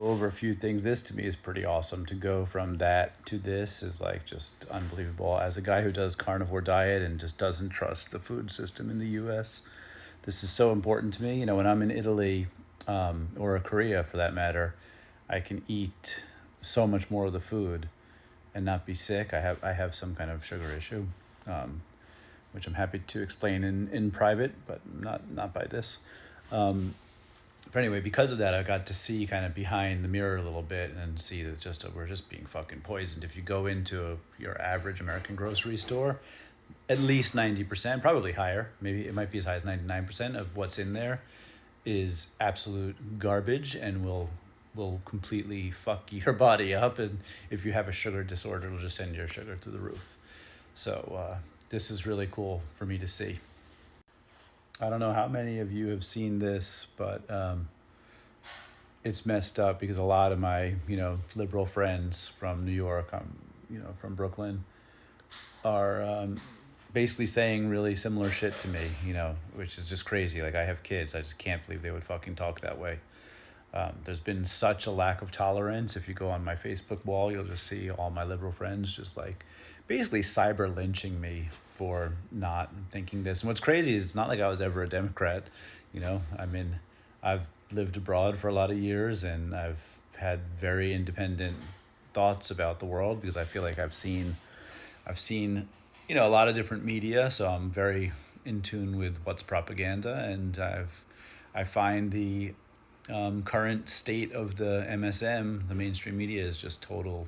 over a few things. This to me is pretty awesome. To go from that to this is like just unbelievable. As a guy who does carnivore diet and just doesn't trust the food system in the US, this is so important to me. You know, when I'm in Italy, or Korea for that matter, I can eat so much more of the food and not be sick. I have some kind of sugar issue, um, which I'm happy to explain in private, but not by this. But anyway, because of that, I got to see kind of behind the mirror a little bit and see that we're just being fucking poisoned. If you go into your average American grocery store, at least 90%, probably higher, maybe it might be as high as 99% of what's in there is absolute garbage and will completely fuck your body up. And if you have a sugar disorder, it'll just send your sugar through the roof. So this is really cool for me to see. I don't know how many of you have seen this, but it's messed up because a lot of my, liberal friends from New York, from Brooklyn, are basically saying really similar shit to me, which is just crazy. Like, I have kids. I just can't believe they would fucking talk that way. There's been such a lack of tolerance. If you go on my Facebook wall, you'll just see all my liberal friends just like basically cyber lynching me for not thinking this. And what's crazy is it's not like I was ever a Democrat. I've lived abroad for a lot of years and I've had very independent thoughts about the world because I feel like I've seen, a lot of different media. So I'm very in tune with what's propaganda, and I find the current state of the MSM, the mainstream media, is just total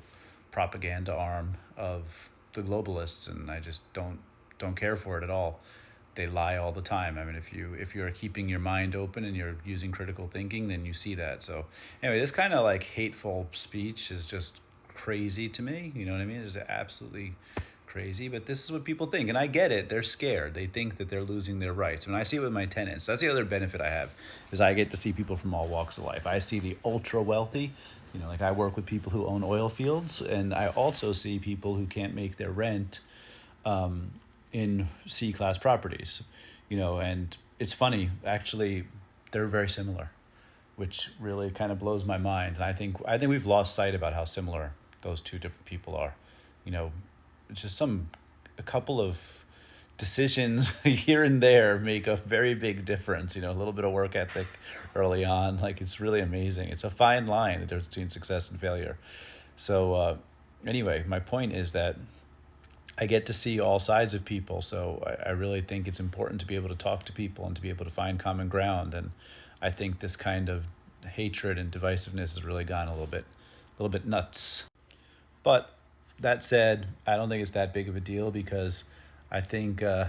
propaganda arm of the globalists, and I just don't care for it at all. They lie all the time. I mean, if you're keeping your mind open and you're using critical thinking, then you see that. So anyway, this kind of like hateful speech is just crazy to me. You know what I mean? It's absolutely crazy, but this is what people think, and I get it. They're scared. They think that they're losing their rights. And I see it with my tenants. That's the other benefit I have, is I get to see people from all walks of life. I see the ultra wealthy, like I work with people who own oil fields, and I also see people who can't make their rent in C-class properties, and it's funny, actually, they're very similar, which really kind of blows my mind. And I think we've lost sight about how similar those two different people are. It's just a couple of decisions here and there make a very big difference. A little bit of work ethic early on, like, it's really amazing. It's a fine line, the difference between success and failure. So anyway, my point is that I get to see all sides of people. So I really think it's important to be able to talk to people and to be able to find common ground. And I think this kind of hatred and divisiveness has really gone a little bit nuts. But that said, I don't think it's that big of a deal because I think I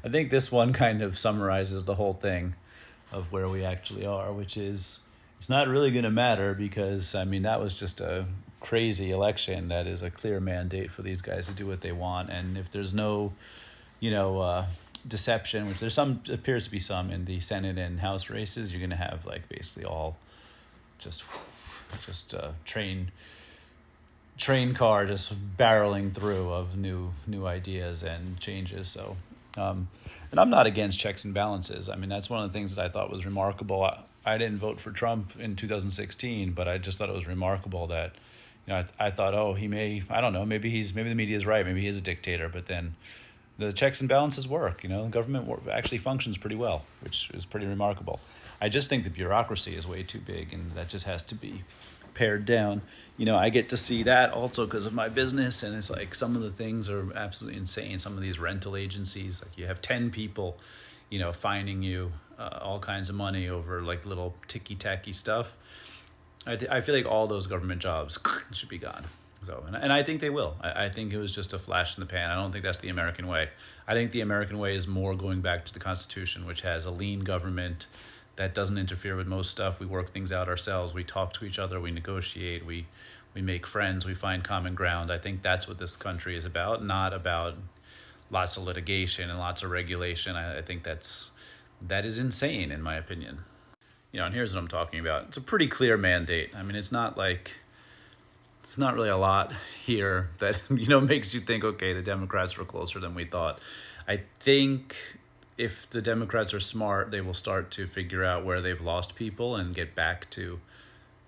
think this one kind of summarizes the whole thing of where we actually are, which is it's not really going to matter because that was just a crazy election that is a clear mandate for these guys to do what they want. And if there's no, deception, which appears to be some in the Senate and House races, you're going to have like basically all just train car just barreling through of new ideas and changes. So and I'm not against checks and balances. That's one of the things that I thought was remarkable. I didn't vote for Trump in 2016, but I just thought it was remarkable that I thought, oh, I don't know, maybe the media is right, maybe he is a dictator, but then the checks and balances work. The government actually functions pretty well, which is pretty remarkable. I just think the bureaucracy is way too big, and that just has to be pared down. I get to see that also because of my business, and it's like some of the things are absolutely insane. Some of these rental agencies, like you have 10 people, fining you all kinds of money over like little ticky-tacky stuff. I feel like all those government jobs should be gone. So, and I think they will. I think it was just a flash in the pan. I don't think that's the American way. I think the American way is more going back to the Constitution, which has a lean government that doesn't interfere with most stuff. We work things out ourselves. We talk to each other. We negotiate. We make friends. We find common ground. I think that's what this country is about, not about lots of litigation and lots of regulation. I think that is insane, in my opinion. And here's what I'm talking about. It's a pretty clear mandate. It's not really a lot here that, makes you think, okay, the Democrats were closer than we thought. I think if the Democrats are smart, they will start to figure out where they've lost people and get back to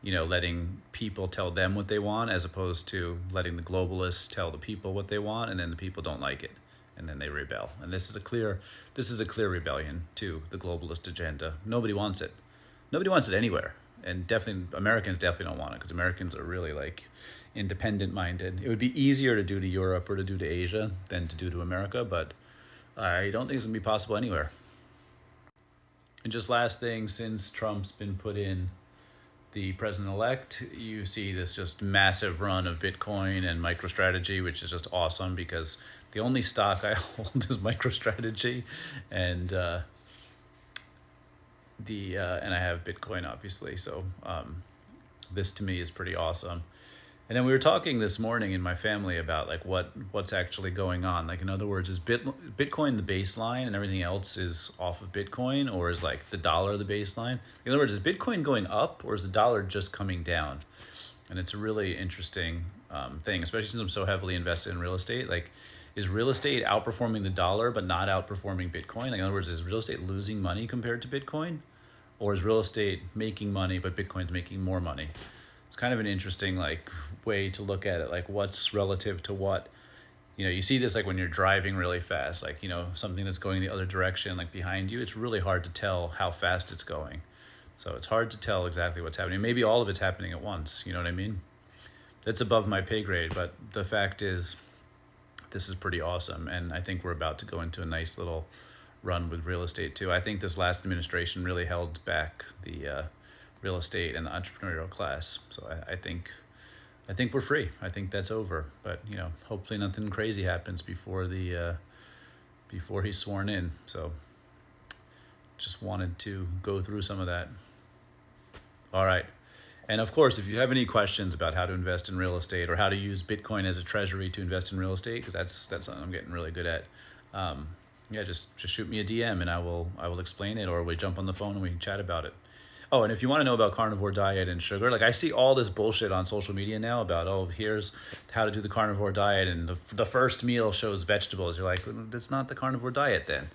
letting people tell them what they want as opposed to letting the globalists tell the people what they want, and then the people don't like it, and then they rebel. And this is a clear rebellion to the globalist agenda. Nobody wants it. Nobody wants it anywhere, and definitely Americans definitely don't want it because Americans are really like independent minded. It would be easier to do to Europe or to do to Asia than to do to America, but I don't think it's gonna be possible anywhere. And just last thing, since Trump's been put in the president-elect, you see this just massive run of Bitcoin and MicroStrategy, which is just awesome because the only stock I hold is MicroStrategy, and and I have Bitcoin obviously. So this to me is pretty awesome. And then we were talking this morning in my family about like what's actually going on. Like in other words, is Bitcoin the baseline and everything else is off of Bitcoin, or is like the dollar the baseline? In other words, is Bitcoin going up or is the dollar just coming down? And it's a really interesting thing, especially since I'm so heavily invested in real estate. Like, is real estate outperforming the dollar but not outperforming Bitcoin? Like in other words, is real estate losing money compared to Bitcoin, or is real estate making money but Bitcoin's making more money? It's kind of an interesting like way to look at it, like what's relative to what. You see this like when you're driving really fast, like something that's going the other direction, like behind you. It's really hard to tell how fast it's going, so it's hard to tell exactly what's happening. Maybe all of it's happening at once, you know what I mean? That's above my pay grade, but the fact is this is pretty awesome, and I think we're about to go into a nice little run with real estate too. I think this last administration really held back the real estate and the entrepreneurial class. So I think we're free. I think that's over. But hopefully nothing crazy happens before he's sworn in. So just wanted to go through some of that. All right. And of course, if you have any questions about how to invest in real estate or how to use Bitcoin as a treasury to invest in real estate, because that's something I'm getting really good at. Just shoot me a DM and I will explain it, or we jump on the phone and we can chat about it. Oh, and if you want to know about carnivore diet and sugar, like I see all this bullshit on social media now about, here's how to do the carnivore diet, and the first meal shows vegetables. You're like, well, that's not the carnivore diet then.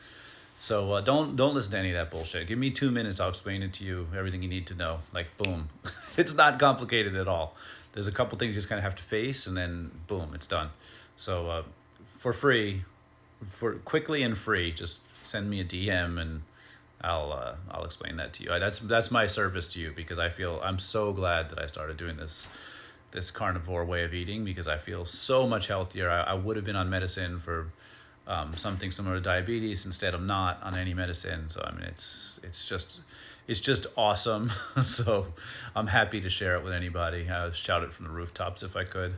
So don't listen to any of that bullshit. Give me 2 minutes, I'll explain it to you, everything you need to know. Like, boom. It's not complicated at all. There's a couple things you just kind of have to face, and then boom, it's done. So for free, for quickly and free, just send me a DM and I'll explain that to you. That's my service to you, because I'm so glad that I started doing this carnivore way of eating, because I feel so much healthier. I would have been on medicine for something similar to diabetes. Instead, I'm not on any medicine. So I mean, it's just awesome. So I'm happy to share it with anybody. I would shout it from the rooftops if I could.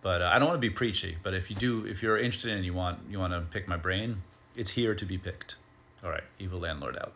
But I don't want to be preachy. But if you're interested and you want to pick my brain, it's here to be picked. All right, Evil Landlord out.